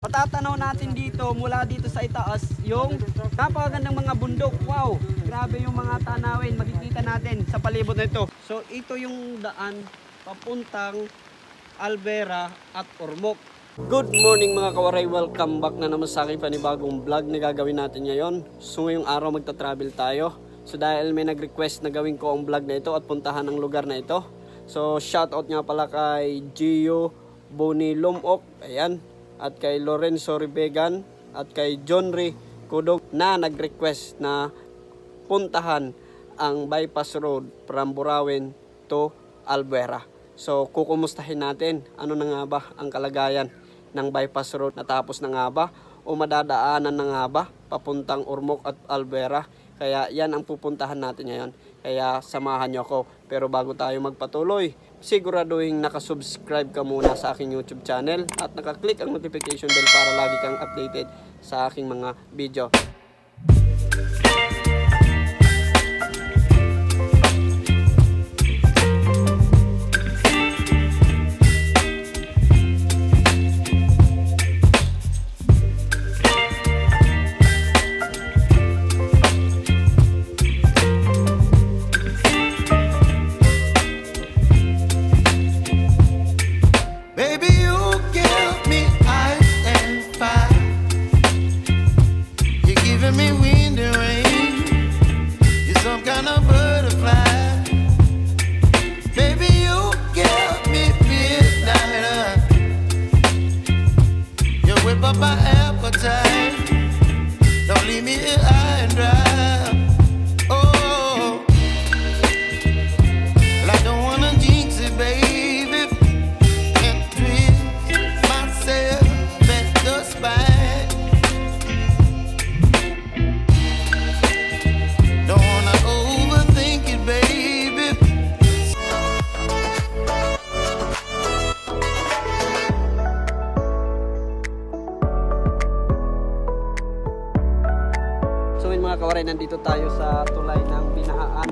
Matatanaw natin dito mula dito sa itaas yung napakagandang mga bundok. Wow, grabe yung mga tanawin makikita natin sa palibot na ito. So ito yung daan papuntang Albuera at Ormoc. Good morning mga kawaray, welcome back na naman sa aking panibagong vlog na gagawin natin ngayon. So ngayong araw magta-travel tayo. So dahil may nag-request na gawin ko ang vlog na ito at puntahan ang lugar na ito. So shoutout nga pala kay Gio Boni Lumok, ayan. At kay Lorenzo Ribegan at kay John Ray Kudog na nag-request na puntahan ang bypass road from Burauen to Albuera. So kukumustahin natin ano na nga ba ang kalagayan ng bypass road, natapos na nga ba o madadaanan na nga ba papuntang Ormoc at Albuera. Kaya yan ang pupuntahan natin ngayon. Kaya samahan nyo ako. Pero bago tayo magpatuloy, siguraduhin nakasubscribe ka muna sa aking YouTube channel at nakaklik ang notification bell para lagi kang updated sa aking mga video. Mga kawaray, nandito tayo sa tulay ng Binahaan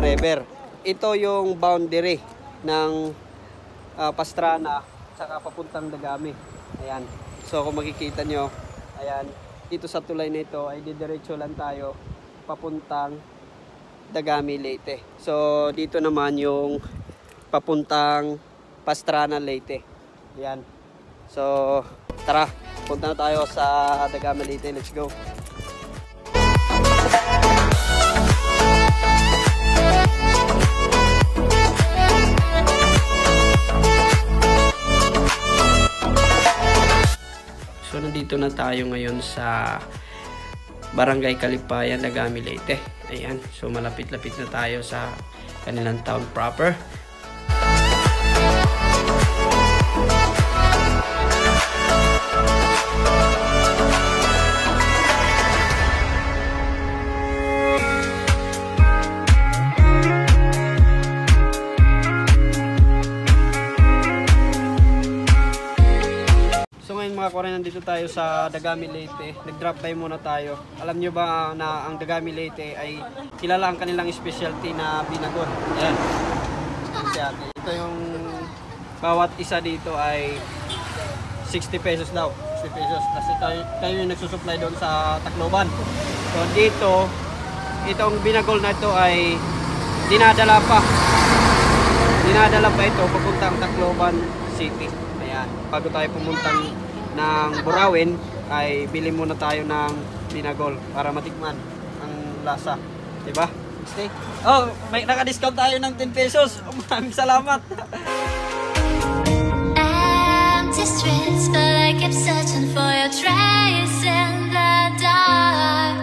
River. Ito yung boundary ng Pastrana saka papuntang Dagami. Ayan. So kung makikita nyo, ayan, dito sa tulay na ito ay didiretso lang tayo papuntang Dagami, Leyte. So dito naman yung papuntang Pastrana, Leyte. Ayan. So tara, punta na tayo sa Dagami, Leyte. Let's go. So nandito na tayo ngayon sa Barangay Kalipayan, Dagami, Leyte. Ayan, so malapit-lapit na tayo sa kanilang town proper. Mga kawaray, nandito tayo sa Dagami, Leyte. Nag-drop by muna tayo. Alam nyo ba na ang Dagami, Leyte ay kilala ang kanilang specialty na binagor. Ayan. Ito yung bawat isa dito ay 60 pesos daw. 60 pesos. Kasi tayo yung nagsusupply doon sa Tacloban. So dito, itong binagol na ito ay dinadala pa ito papuntang Tacloban City. Ayan. Bago tayo pumuntang ng Burauen ay bili muna tayo ng binagol para matikman ang lasa, diba? Stay. Oh, may naka-discount tayo ng 10 pesos. Maraming salamat. Empty streets, but I keep searching for your trace in the dark.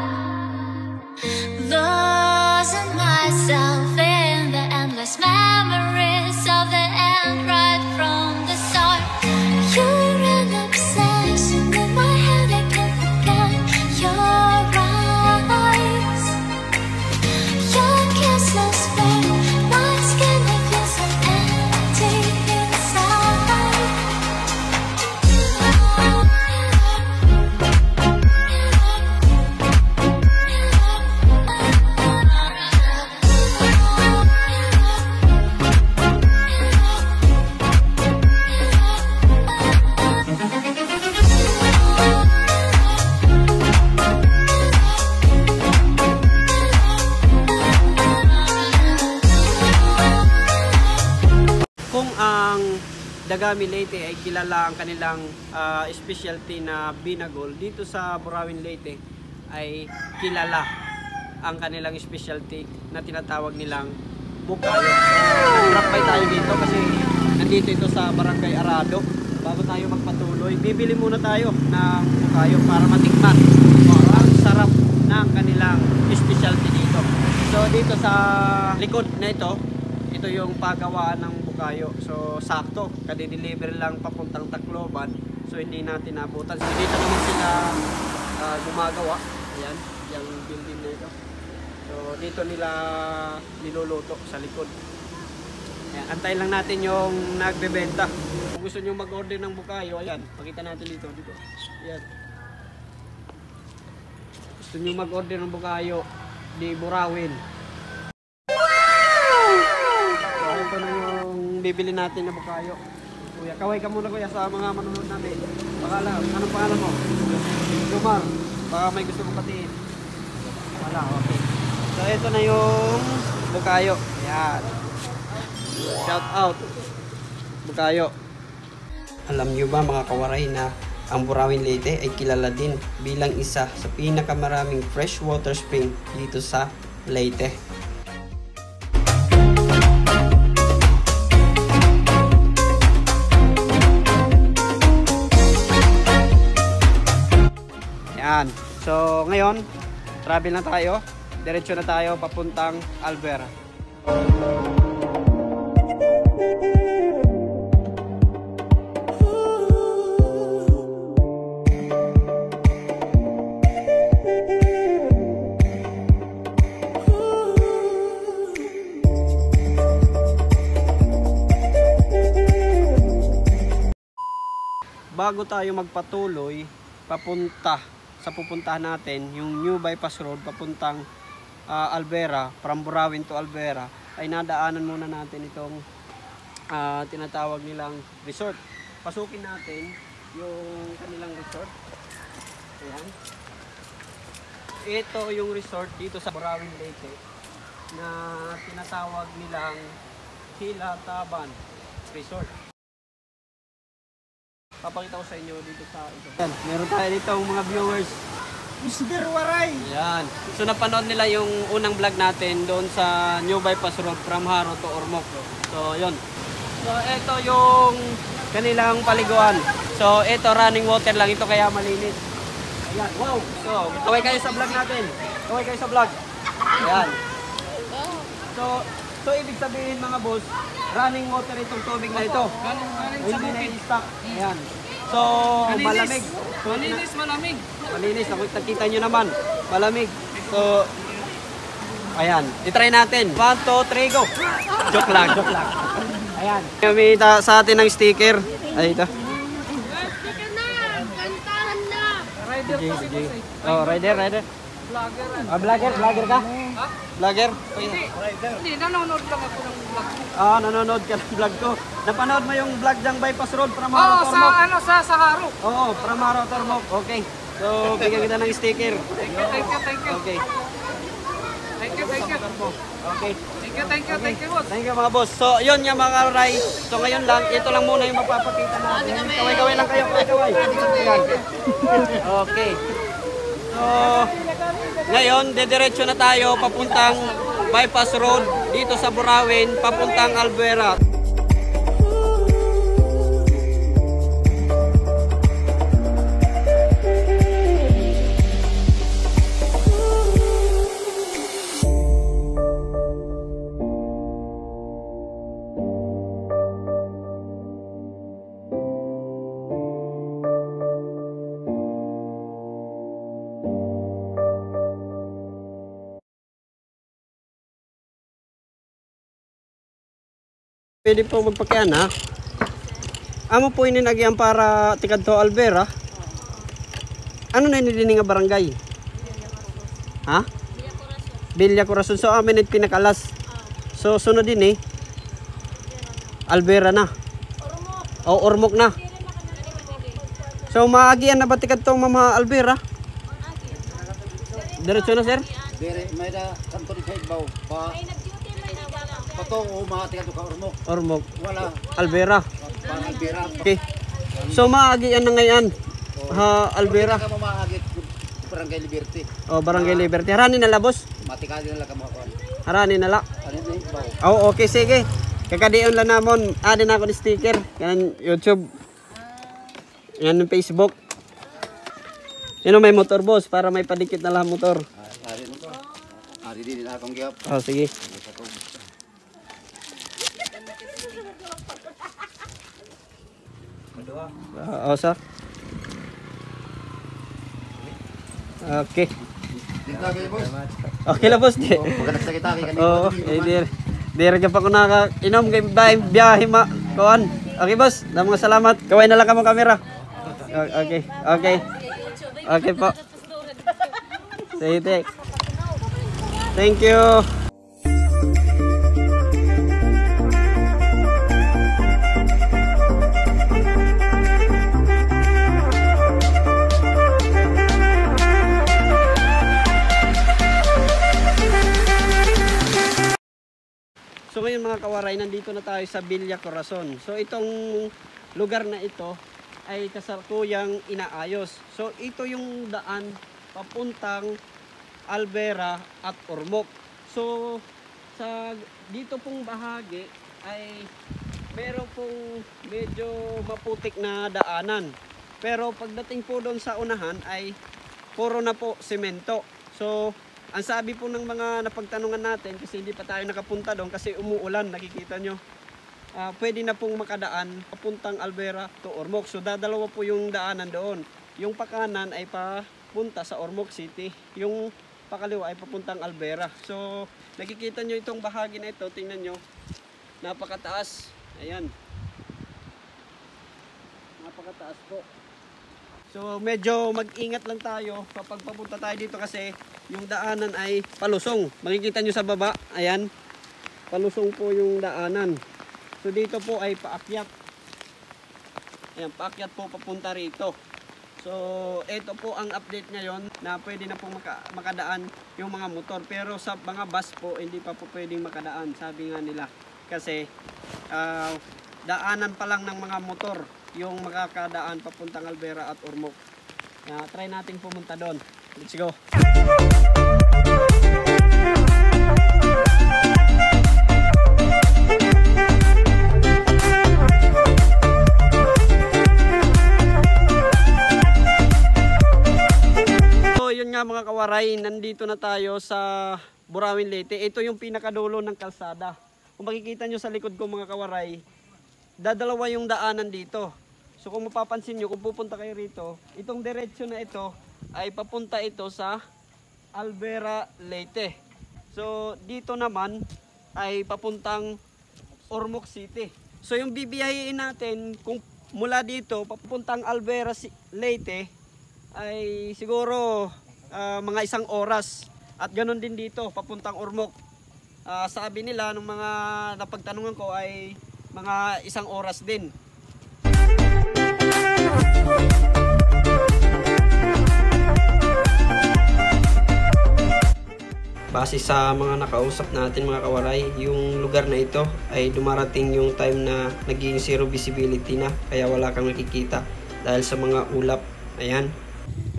Losing myself in the endless memories of the end right from the start. You're an obsession in my head, I can't forget your eyes. Your kisses burn my skin, I feel so empty Dagami Leyte ay kilala ang kanilang specialty na binagol. Dito sa Burawin Leyte ay kilala ang kanilang specialty na tinatawag nilang bukayo. Nag-drop by tayo dito kasi nandito ito sa Barangay Arado. Bago tayo magpatuloy, bibili muna tayo ng bukayo para matikman ang sarap ng kanilang specialty dito. So dito sa likod na ito yung pagawaan ng bukayo. So sakto, kadi-deliver lang papuntang Tacloban. So hindi natin nabutan. So dito naman sila gumagawa. Ayan, yung building na ito. So dito nila niluluto sa likod. Ayan, antayin lang natin yung nagbebenta. Kung gusto nyo mag-order ng bukayo, ayan, pakita natin dito. Ayan. Gusto nyo mag-order ng bukayo di Burawin. So ito na yung bibili natin na bukayo. Kuya, kaway ka muna kuya sa mga manonood namin. Anong pangalan mo? Lumar. Baka may gusto mong patiin. Wala, okay. So ito na yung bukayo. Ayan. Shout out. Bukayo. Alam nyo ba mga kawaray na ang Burawin Leyte ay kilala din bilang isa sa pinakamaraming freshwater spring dito sa Leyte. Ayan. So ngayon, travel na tayo. Diretso na tayo papuntang Albuera. Bago tayo magpatuloy papunta sa pupuntahan natin, yung New Bypass Road papuntang Albuera, from Burawin to Albuera, ay nadaanan muna natin itong tinatawag nilang resort. Pasukin natin yung kanilang resort. Ayan. Ito yung resort dito sa Burawin Leyte na tinatawag nilang Hilataban Resort. Papakita ko sa inyo dito sa ito. Yan, meron tayo dito mga viewers. Mr. Waray! Yan. So napanood nila yung unang vlog natin doon sa New Bypass Road from Haro to Ormoc. So yun. So ito yung kanilang paliguan. So ito running water lang ito kaya malinis. Ayan. Wow! So kaway kayo sa vlog natin. Kaway kayo sa vlog. Ayan. So ibig sabihin mga boss, running water itong tubig na ito. Hindi na i-stock. Ayan. So, malamig. Malinis, malamig. Malinis. Nakita nyo naman. Malamig. So, ayan. I-try natin. 1, 2, 3, go. Joke lang. Ayan. May sa atin ng sticker. Ay, ito. Sticker na! Kantahan na! Rider kasi boss eh. Oh, rider. Vlogger. Vlogger ka? Ha? Vlogger? Hindi, nanonood lang ako ng vlog. Nanonood ka ng vlog ko. Napanood mo yung vlog ng Bypass Road from Oo, Haro to Ormoc? sa Haro. Oo, from Haro to Ormoc. Okay. So, bigyan kita ng sticker. Thank you. Okay. Thank you. Okay. Thank you, boss. Thank you mga boss. So, yun yung mga ray. So, ngayon lang, ito lang muna yung mapapakita natin. Kaway lang kayo. Kaway. Ayan. Okay. So, ngayon, dediretso na tayo papuntang Bypass Road dito sa Burawin, papuntang Albuera. Pwede po magpakian ha. Amo po ininagyan para tikad to Albuera. Ano na inilini nga barangay? Ha? Villa Corazon. So amin it pinakalas. So sunod din Albuera na. O Ormoc na. So maagian na ba tikad to mama Albuera? Diretso na sir? Dire may da kanto sa ibaw pa patong o mga tiga ka Ormoc. Ormoc. Wala. Albuera. Pang-Albera. Okay. So maagi yan na ngayon. Ha, Albera. Ka mamaagit Barangay Liberty. Oh, Barangay Liberty. Harani na la, boss. Matikali na lang ka mga kuan. Harani na la. Ano na ibaw? Oh, okay, sige. Kakadiyon lang namon. Adin ako ni sticker. Kanan YouTube. Yan yung Facebook. Yan may motor, boss, para may padikit na lang motor. Ari no to. Ari din na akong gihap. Oh, sige. Oh, sir. Okay. Dito kay boss. Okay lang, boss. Maganda sa kita kay kanina. Oo, dire ka pa ko nakainom kay biyahe ma. Kuan. Okay, boss. Mga salamat. Kaway na lang ka mo kamera. Okay. Okay. Okay po. Sige. Thank you. So ngayon mga kawaray, nandito na tayo sa Villa Corazon. So itong lugar na ito ay kasalukuyang inaayos. So ito yung daan papuntang Albera at Ormoc. So sa dito pong bahagi ay meron pong medyo maputik na daanan. Pero pagdating po doon sa unahan ay puro na po semento. So ang sabi po ng mga napagtanungan natin, kasi hindi pa tayo nakapunta doon kasi umuulan, nakikita nyo. Pwede na pong makadaan papuntang Albera to Ormoc. So dadalawa po yung daanan doon. Yung pakanan ay papunta sa Ormoc City. Yung pakaliwa ay papuntang Albera. So nakikita nyo itong bahagi na ito, tingnan nyo. Napakataas. Ayan. Napakataas po. So medyo mag-ingat lang tayo kapag papunta tayo dito kasi yung daanan ay palusong. Makikita nyo sa baba, ayan. Palusong po yung daanan. So dito po ay paakyat. Ayan, paakyat po papunta rito. So ito po ang update ngayon na pwede na po makadaan yung mga motor. Pero sa mga bus po, hindi pa po pwedeng makadaan, sabi nga nila. Kasi daanan pa lang ng mga motor yung makakadaan papuntang Albera at Ormoc. Try natin pumunta doon. Let's go. So yun nga mga kawaray, nandito na tayo sa Burawin, Leyte. Ito yung pinakadulo ng kalsada. Kung makikita nyo sa likod ko mga kawaray, dadalawa yung daanan dito. So kung mapapansin nyo, kung pupunta kayo rito, itong diretsyo na ito ay papunta ito sa Albera, Leyte. So dito naman ay papuntang Ormoc City. So yung bibiyahin natin kung mula dito papuntang Albera, Leyte ay siguro mga 1 oras. At ganun din dito papuntang Ormoc. Sabi nila ng mga napagtanungan ko ay mga 1 oras din. Base sa mga nakausap natin mga kawaray, yung lugar na ito ay dumarating yung time na naging zero visibility na, kaya wala kang nakikita dahil sa mga ulap. Ayan.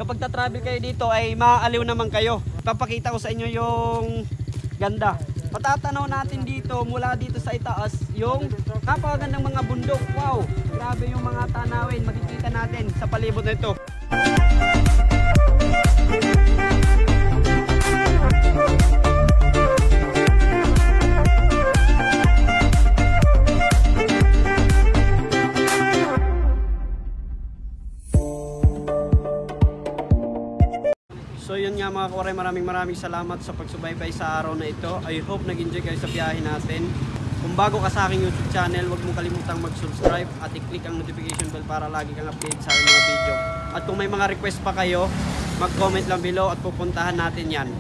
Kapag ta-travel kayo dito ay maaaliw naman kayo. Papakita ko sa inyo yung ganda. Patatanaw natin dito mula dito sa itaas yung napakagandang mga bundok. Wow, grabe yung mga tanawin makikita natin sa palibot na ito. So yun nga mga kawaray, maraming salamat sa pagsubaybay sa araw na ito. I hope nag-enjoy kayo sa biyahe natin. Kung bago ka sa aking YouTube channel, huwag mong kalimutang mag-subscribe at i-click ang notification bell para lagi kang update sa aking mga video. At kung may mga request pa kayo, mag-comment lang below at pupuntahan natin yan.